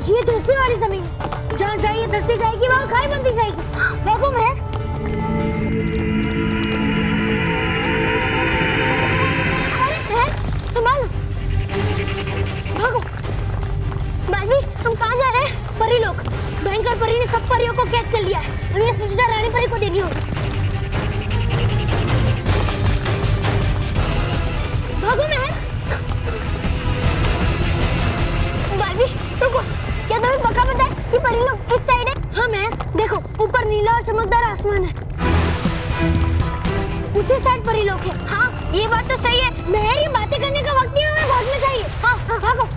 ये धंसे वाली जमीन, जहाँ जहाँ ये धंसी जाएगी वहाँ खाई बनती जाएगी। भागो महक। अरे महक संभालो, भागो। मालवी हम कहाँ जा रहे हैं? परी लोग, भयंकर परी ने सब परियों को कैद कर लिया है। हमें ये सूचना रानी परी को देनी होगी। भागो महक। मालवी रुको, क्या तुम्हें पक्का पता है कि परी लोग इस साइड है? हाँ महक, देखो ऊपर नीला और चमकदार आसमान है, उसी साइड परी लोग है। हाँ ये बात तो सही है। महक ये बातें करने का वक्त नहीं है, हमें भागना चाहिए। हाँ हाँ भागो,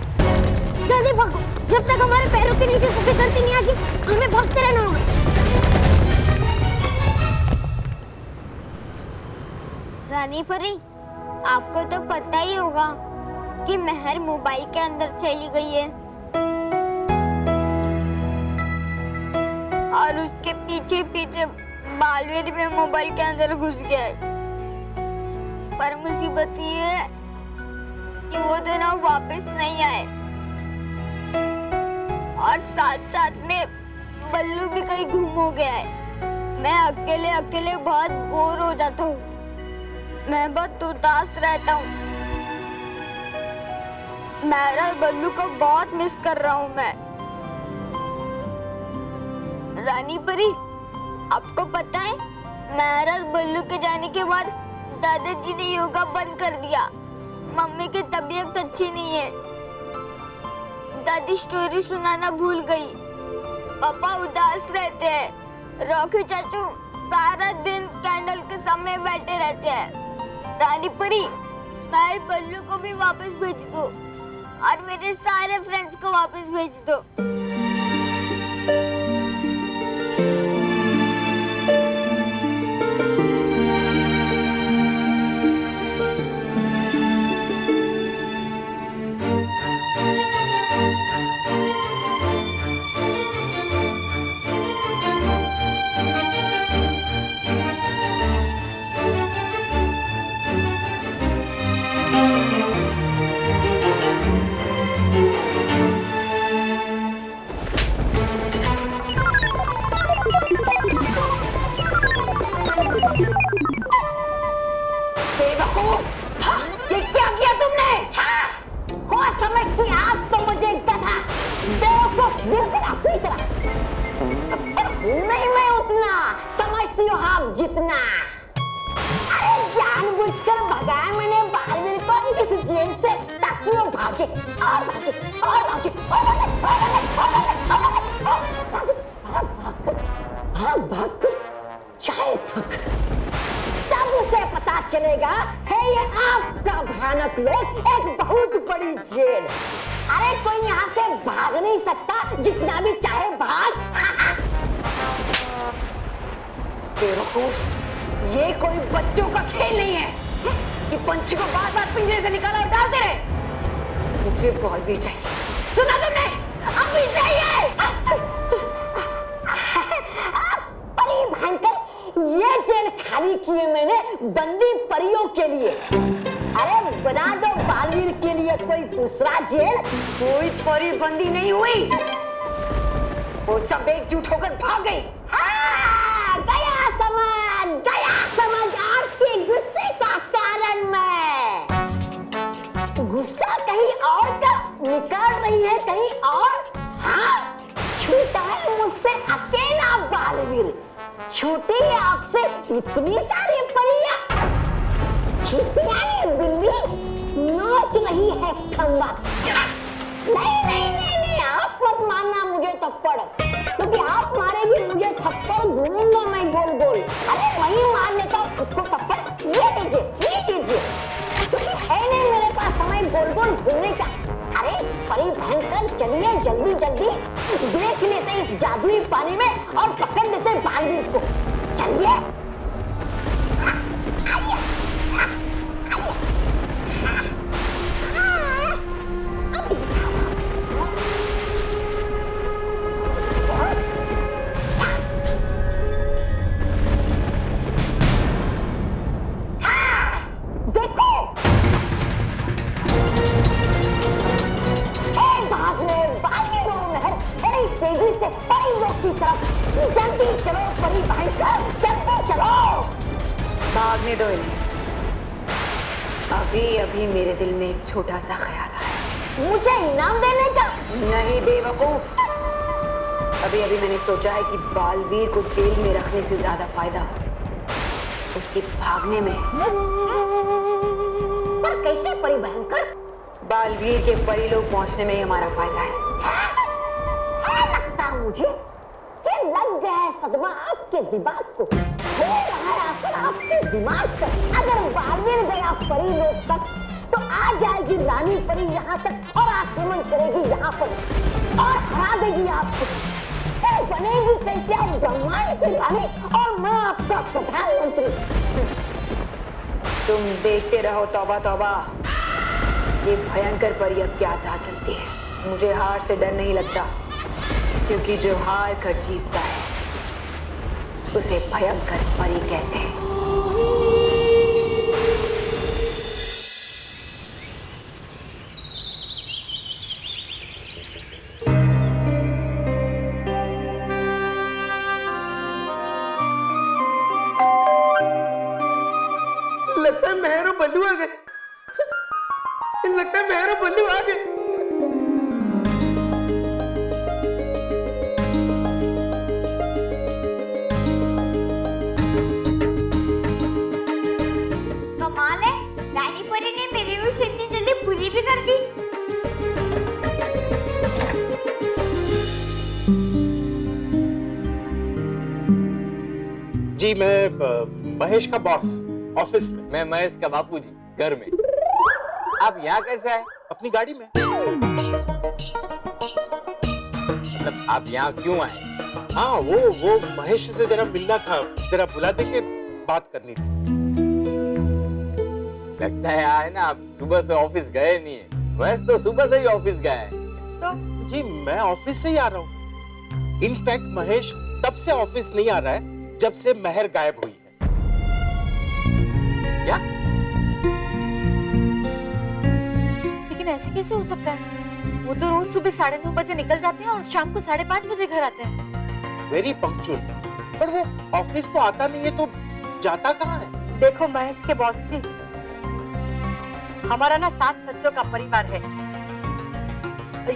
जल्दी भागो, जब तक हमारे पैरों के नीचे सफेद धरती नहीं आती हमें भागते रहना होगा। रानी परी, आपको तो पता ही होगा कि महर मोबाइल के अंदर चली गई है और उसके पीछे पीछे बालवीर भी मोबाइल के अंदर घुस गया है। पर मुसीबत ये है कि वो दोनों वापस नहीं आए और साथ साथ में बल्लू भी कहीं गुम हो गया है। मैं अकेले अकेले बहुत बोर हो जाता हूँ, मैं बहुत उदास रहता हूँ। महर और बल्लू को बहुत मिस कर रहा हूँ मैं। रानी परी, आपको पता है महर और बल्लू के जाने के बाद दादाजी ने योगा बंद कर दिया। मम्मी की तबीयत अच्छी नहीं है, दादी स्टोरी सुनाना भूल गई, पापा उदास रहते हैं, रॉकी चाचू सारा दिन कैंडल के सामने बैठे रहते हैं। रानी परी, महर बल्लू को भी वापस भेज दो और मेरे सारे फ्रेंड्स को वापस भेज दो। चलेगा है ये आपका भयानक लोक एक बहुत बड़ी जेल। अरे कोई यहाँ से भाग नहीं सकता, जितना भी चाहे भाग। बेवकूफ, ये कोई बच्चों का खेल नहीं है कि पंछी को बार बार पिंजरे से निकाला और डालते रहे। मुझे बॉल भी चाहिए, सुना तुमने? अभी चाहिए। परी भयंकर, ये जेल खाली की है मैंने बंदी परियों के लिए। अरे बना दो बालवीर के लिए कोई दूसरा जेल। कोई परी बंदी नहीं हुई, वो सब एकजुट होकर भाग गई। हाँ, गया समझ आपके गुस्से का कारण। मैं गुस्सा कहीं और का निकाल रही है, कहीं और। हाँ, छूटा है मुझसे अकेला बालवीर, छूटी है आपसे इतनी सारी परियां। खिसियानी बिल्ली नोच रही है खंबा। नहीं, आप मत मारना मुझे थप्पड़, क्योंकि आप मारेगी मुझे थप्पड़ घूमूंगा मैं गोल गोल। अरे वही मार लेता हूँ खुद को थप्पड़। ये लीजिए, क्योंकि है नहीं मेरे पास समय गोल गोल घूमने का। अरे परी भयंकर, चलिए जल्दी जल्दी देख लेते इस जादुई पानी में और पकड़ लेते बालवीर को। चलिए, जल्दी चलो परी भयंकर, जल्दी चलो। भागने दो इन्हें। अभी अभी मेरे दिल में एक छोटा सा ख्याल आया। मुझे इनाम देने का? नहीं बेवकूफ, अभी अभी मैंने सोचा है कि बालवीर को जेल में रखने से ज्यादा फायदा उसके भागने में। पर कैसे परी भयंकर? बालवीर के परिलोक पहुंचने में ही हमारा फायदा है। लगता मुझे कि लग गया है सदमा आपके दिमाग को, हो रहा है असर आपके दिमाग पर। अगर बालवीर गया परी लोक तक तो आ जाएगी रानी परी यहाँ तक और आक्रमण करेगी यहाँ पर और हरा देगी आपको। बनेगी कैसे आप ब्रह्मांड की रानी और मैं आपका प्रधानमंत्री। तुम देखते रहो तौबा तौबा, ये भयंकर परी अब क्या चाल चलती है। मुझे हार से डर नहीं लगता, क्योंकि जो हार कर जीतता है उसे भयंकर परी कहते हैं। लगता है मेहर और बल्लू आ गए। लगता है मेहर और बल्लू आ गए। कमाल है, रानी परी ने मेरी विश इतनी जल्दी पूरी भी कर दी। जी मैं महेश का बॉस ऑफिस में। मैं महेश का बापूजी घर में। आप यहाँ कैसे आए? अपनी गाड़ी में। मतलब आप यहाँ क्यों आए? हाँ वो महेश से जरा मिलना था, जरा बुला दे के बात करनी थी। लगता है आए ना, आप सुबह से ऑफिस गए नहीं है। वैसे तो सुबह से ही ऑफिस गया है। तो जी मैं ऑफिस से ही आ रहा हूँ। इनफैक्ट महेश तब से ऑफिस नहीं आ रहा है जब से मेहर गायब हुई है। क्या? लेकिन ऐसे कैसे हो सकता है? वो तो रोज सुबह 9:30 बजे निकल जाते हैं और शाम को 5:30 बजे घर आते हैं। Very punctual. पर वो ऑफिस तो आता नहीं है तो जाता कहाँ है? देखो महेश के बॉस जी, हमारा ना 7 सच्चों का परिवार है।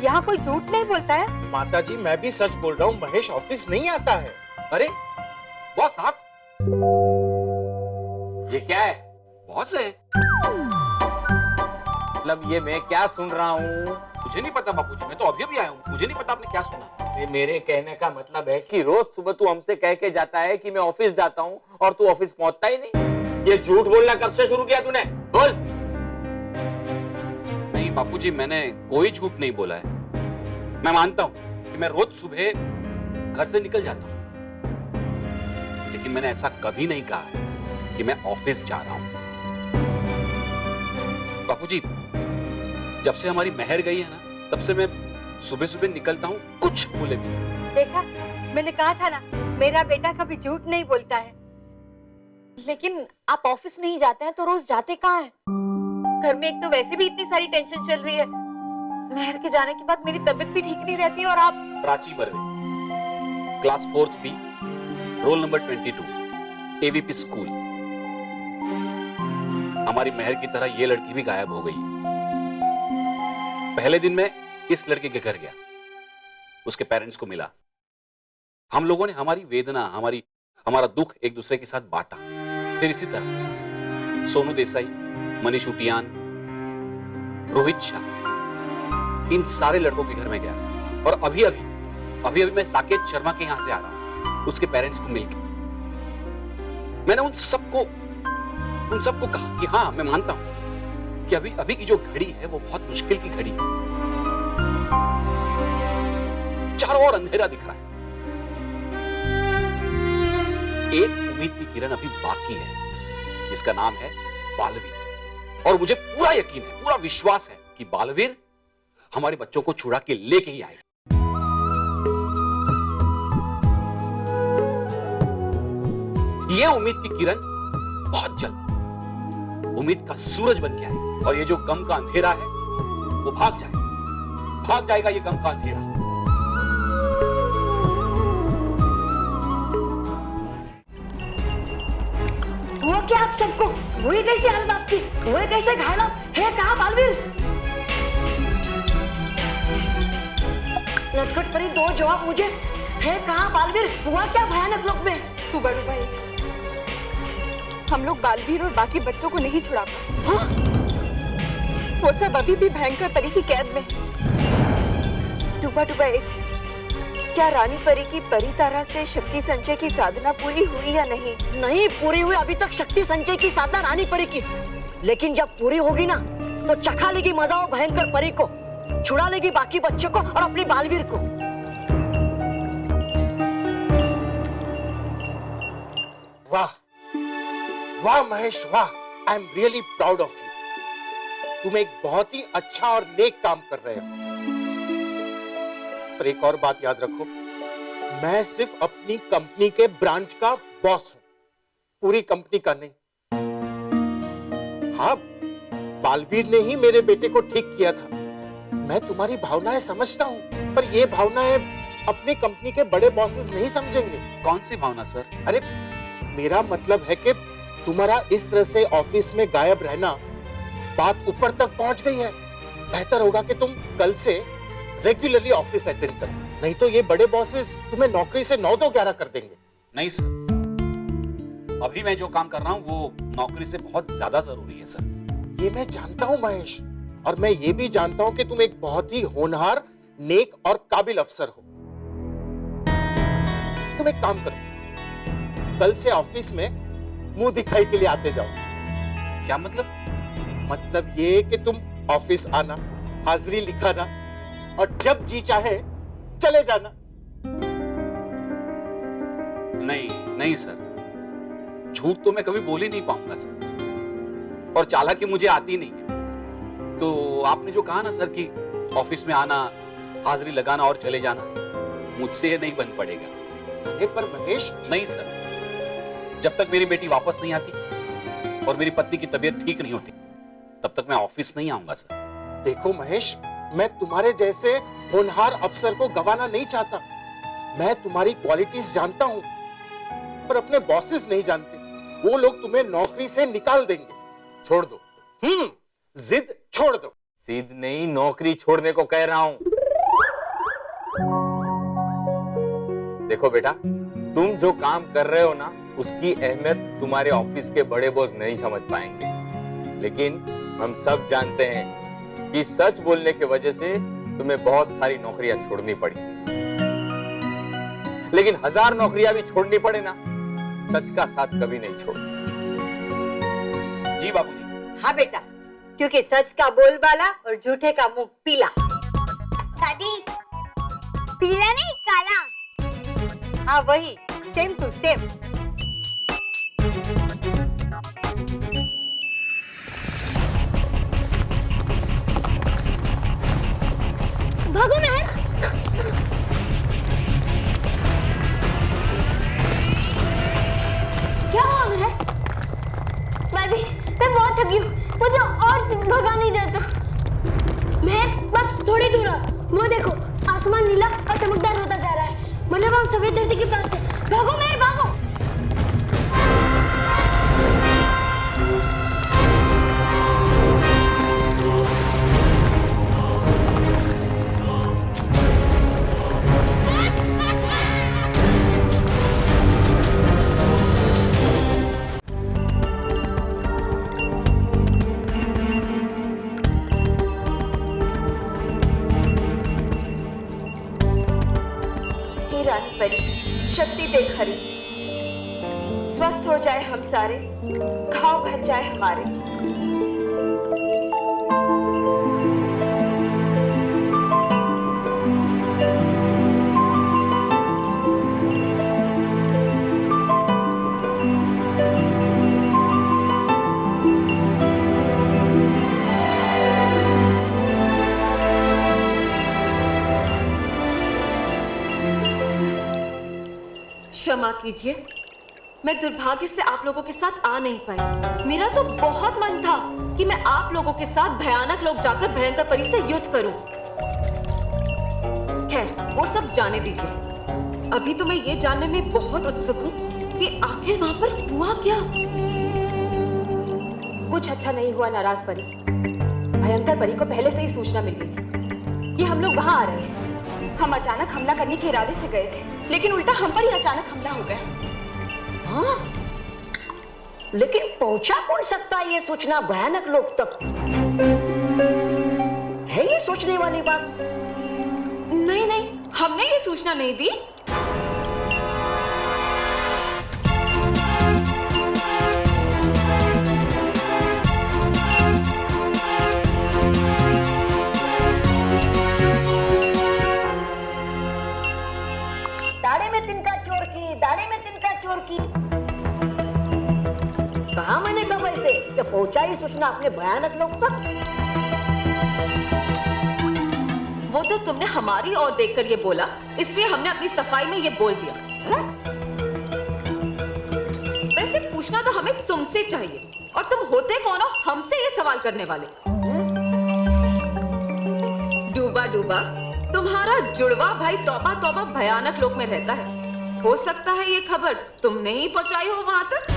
यहाँ कोई झूठ नहीं बोलता है। माता जी मैं भी सच बोल रहा हूँ, महेश ऑफिस नहीं आता है। अरे बॉस आप, ये क्या है? बॉस है? मतलब ये मैं क्या सुन रहा हूँ? मुझे नहीं पता बापूजी, मैं तो अभी अभी आया हूँ। मुझे नहीं पता आपने क्या सुना। ये मेरे कहने का मतलब है कि रोज सुबह तू हमसे कह के जाता है कि मैं ऑफिस जाता हूँ और तू ऑफिस पहुंचता ही नहीं। ये झूठ बोलना कब से शुरू किया तूने? बोल। नहीं बापूजी, मैंने कोई झूठ नहीं बोला है। मैं मानता हूँ कि मैं रोज सुबह घर से निकल जाता हूँ, लेकिन मैंने ऐसा कभी नहीं कहा है कि मैं ऑफिस जा रहा हूँ। बापूजी, जब से हमारी मेहर गई है ना, तब से मैं सुबह सुबह निकलता हूँ, कुछ भूले भी। देखा, मैंने कहा था ना, मेरा बेटा कभी झूठ नहीं बोलता है। लेकिन आप ऑफिस नहीं जाते हैं तो रोज जाते कहाँ हैं? घर में एक तो वैसे भी इतनी सारी टेंशन चल रही है, मेहर के जाने के बाद मेरी तबीयत भी ठीक नहीं रहती और आप। Prachi Barve, class 4th B, roll number 22, AVP school. हमारी मेहर की तरह ये लड़की भी गायब हो गई है। पहले दिन मैं इस लड़के के घर गया, उसके पेरेंट्स को मिला। हम लोगों ने हमारी वेदना, हमारा दुख एक दूसरे के साथ बांटा। फिर इसी तरह सोनू देसाई, मनीष उटियान, रोहित शाह, इन सारे लड़कों के घर में गया। और अभी अभी मैं साकेत शर्मा के यहां से आ रहा हूं, उसके पेरेंट्स को मिलकर। मैंने उन सबको कहा कि हाँ, मैं मानता हूं कि अभी की जो घड़ी है वो बहुत मुश्किल की घड़ी है। चारों ओर अंधेरा दिख रहा है। एक उम्मीद की किरण अभी बाकी है, जिसका नाम है बालवीर। और मुझे पूरा यकीन है, पूरा विश्वास है कि बालवीर हमारे बच्चों को छुड़ा के लेके ही आएगा। ये उम्मीद की किरण बहुत जल्द उम्मीद का सूरज बन के आएगी, और ये जो गम का अंधेरा है वो भाग जाएगा ये गम का अंधेरा। क्या आप सबको? हुई कैसी हालत आपकी? हुए कैसे घायल आप? है कहाँ बालवीर? नटखट परी, दो जवाब मुझे। है कहाँ बालवीर? हुआ क्या भयानक लोक में? टूबा टूबा हम लोग बालवीर और बाकी बच्चों को नहीं छुड़ा पाए। हाँ? वो सब अभी भी भयंकर परी की कैद में। टूबा टूबा एक, क्या रानी परी की परी तारा से शक्ति संचय की साधना पूरी हुई या नहीं? नहीं पूरी हुई अभी तक शक्ति संचय की साधना रानी परी की, लेकिन जब पूरी होगी ना तो चखा लेगी मजा वो भयंकर परी को, छुड़ा लेगी बाकी बच्चों को और अपनी बालवीर को। वाह वाह महेश वाह, I am really proud of you. तुम एक बहुत ही अच्छा और नेक काम कर रहे हो। पर एक और बात याद रखो, मैं सिर्फ अपनी कंपनी के ब्रांच का बॉस हूं, पूरी कंपनी का नहीं। हाँ, बालवीर ने ही मेरे बेटे को ठीक किया था। मैं तुम्हारी भावनाएं समझता हूं, पर ये भावनाएं अपनी कंपनी के बड़े बॉसेस नहीं समझेंगे। कौन सी भावना सर? अरे मेरा मतलब है कि तुम्हारा इस तरह से ऑफिस में गायब रहना बात ऊपर तक पहुंच गई है। बेहतर होगा कि तुम कल से रेगुलरली ऑफिस अटेंड करो, नहीं तो ये बड़े बॉसेस तुम्हें नौकरी से 9 to 11 कर देंगे। नहीं सर, अभी मैं जो काम कर रहा हूं वो नौकरी से बहुत ज्यादा जरूरी है सर। ये मैं जानता हूं महेश, और मैं ये भी जानता हूं कि तुम एक बहुत ही होनहार, नेक और काबिल अफसर हो। तुम एक काम करो, कल से ऑफिस में मुंह दिखाई के लिए आते जाओ। क्या मतलब? मतलब ये कि तुम ऑफिस आना, हाजिरी लिखाना और जब जी चाहे चले जाना। नहीं नहीं सर, झूठ तो मैं कभी बोल ही नहीं पाऊंगा सर, और चालाकी मुझे आती नहीं है। तो आपने जो कहा ना सर कि ऑफिस में आना, हाजिरी लगाना और चले जाना, मुझसे ये नहीं बन पड़ेगा। अरे पर महेश, नहीं सर, जब तक मेरी बेटी वापस नहीं आती और मेरी पत्नी की तबीयत ठीक नहीं होती, तब तक मैं ऑफिस नहीं आऊंगा सर। देखो महेश, मैं तुम्हारे जैसे होनहार अफसर को गंवाना नहीं चाहता। मैं तुम्हारी क्वालिटीज जानता हूं, पर अपने बॉसेस नहीं जानते। वो लोग तुम्हें नौकरी से निकाल देंगे। छोड़ दो। जिद छोड़ दो। जिद नहीं, नौकरी छोड़ने को कह रहा हूं। देखो बेटा, तुम जो काम कर रहे हो ना, उसकी अहमियत तुम्हारे ऑफिस के बड़े बॉस नहीं समझ पाएंगे, लेकिन हम सब जानते हैं कि सच बोलने की वजह से तुम्हें बहुत सारी नौकरियां छोड़नी पड़ी। लेकिन 1000 नौकरियां भी छोड़नी पड़े ना, सच का साथ कभी नहीं छोड़। जी बाबूजी। हाँ बेटा, क्योंकि सच का बोलबाला और झूठे का मुंह पीला। दादी, पीला नहीं काला। हाँ वही, सेम टू सेम। भागो महक। क्या हुआ महक? दादी, मैं बहुत थकी हूँ, मुझे और भगा नहीं जाता। महक, बस थोड़ी दूर और वो देखो, आसमान नीला और चमकदार होता जा रहा है। मतलब हम सफेद धरती के पास है। भागो महक, भागो। रानी परी, शक्ति देख हरी, स्वस्थ हो जाए हम सारे, घाव भर जाए हमारे। क्षमा कीजिए, मैं दुर्भाग्य से आप लोगों के साथ आ नहीं पाई। मेरा तो बहुत मन था कि मैं आप लोगों के साथ भयानक लोक जाकर भयंकर परी से युद्ध करूं। खैर, वो सब जाने दीजिए। अभी तो मैं ये जानने में बहुत उत्सुक हूँ कि आखिर वहां पर हुआ क्या। कुछ अच्छा नहीं हुआ नाराज परी। भयंकर परी को पहले से ही सूचना मिल गई थी कि हम लोग वहां आ रहे हैं। हम अचानक हमला करने के इरादे से गए थे, लेकिन उल्टा हम पर ही अचानक हमला हो गया। हाँ? लेकिन पहुंचा कौन सकता है ये सूचना भयानक लोग तक? है ये सोचने वाली बात। नहीं नहीं, हमने ये सूचना नहीं दी। दाढ़े में तिनका चोर की, दाढ़े में तिनका चोर की। कहा मैंने कब ऐसे कि पहुंचाई सूचना अपने भयानक लोग तक? वो तो तुमने हमारी ओर देखकर ये बोला, इसलिए हमने अपनी सफाई में ये बोल दिया। वैसे पूछना तो हमें तुमसे चाहिए, और तुम होते कौन हो हमसे ये सवाल करने वाले? डूबा डूबा, तुम्हारा जुड़वा भाई तौबा तौबा भयानक लोक में रहता है। हो सकता है ये खबर तुमने ही पहुंचाई हो वहां तक।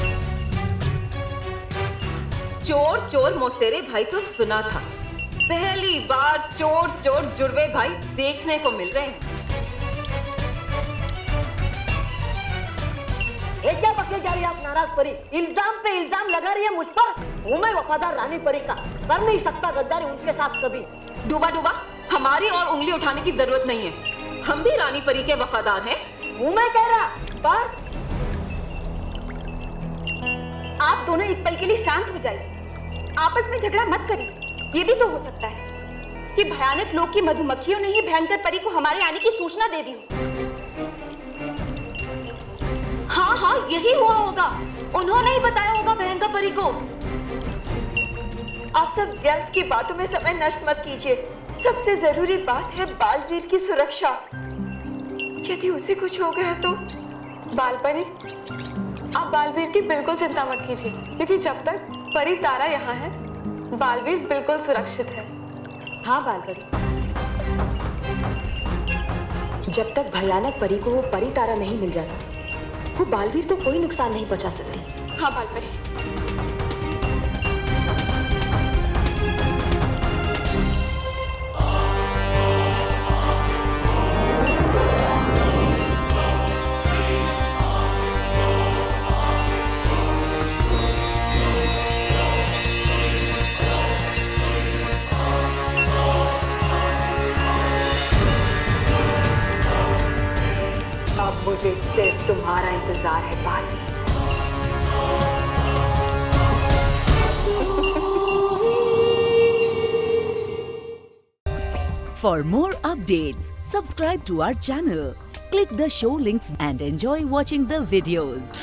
चोर चोर मौसेरे भाई तो सुना था, पहली बार चोर चोर जुड़वे भाई देखने को मिल रहे हैं। ये क्या बकले जा रही है आप नाराज परी? इल्जाम पे इल्जाम लगा रही है मुझ पर। हूँ मैं वफादार रानी परी का, कर नहीं सकता गद्दारी उनके साथ कभी। डूबा डूबा, हमारी और उंगली उठाने की जरूरत नहीं है। हम भी रानी परी के वफादार हैं। हूँ मैं कह रहा। बस आप दोनों एक पल के लिए शांत हो जाइए, आपस में झगड़ा मत करिए। ये भी तो हो सकता है कि भयानक लोग की मधुमक्खियों ने ही भयंकर परी को हमारे आने की सूचना दे दी हो। हाँ हाँ, यही हुआ होगा। उन्होंने ही बताया होगा भयंकर परी को। आप सब व्यर्थ की बातों में समय नष्ट मत कीजिए। सबसे जरूरी बात है बालवीर की सुरक्षा। यदि उसे कुछ हो गया तो। बालपरी, आप बालवीर की बिल्कुल चिंता मत कीजिए, क्योंकि जब तक परी तारा यहाँ है, बालवीर बिल्कुल सुरक्षित है। हाँ बालपरी, जब तक भयानक परी को वो परी तारा नहीं मिल जाता, वो बालवीर को कोई नुकसान नहीं पहुंचा सकती। हाँ बालपरी। अब मुझे सिर्फ तुम्हारा इंतजार है Baalveer. For more updates, subscribe to our channel, click the show links and enjoy watching the videos.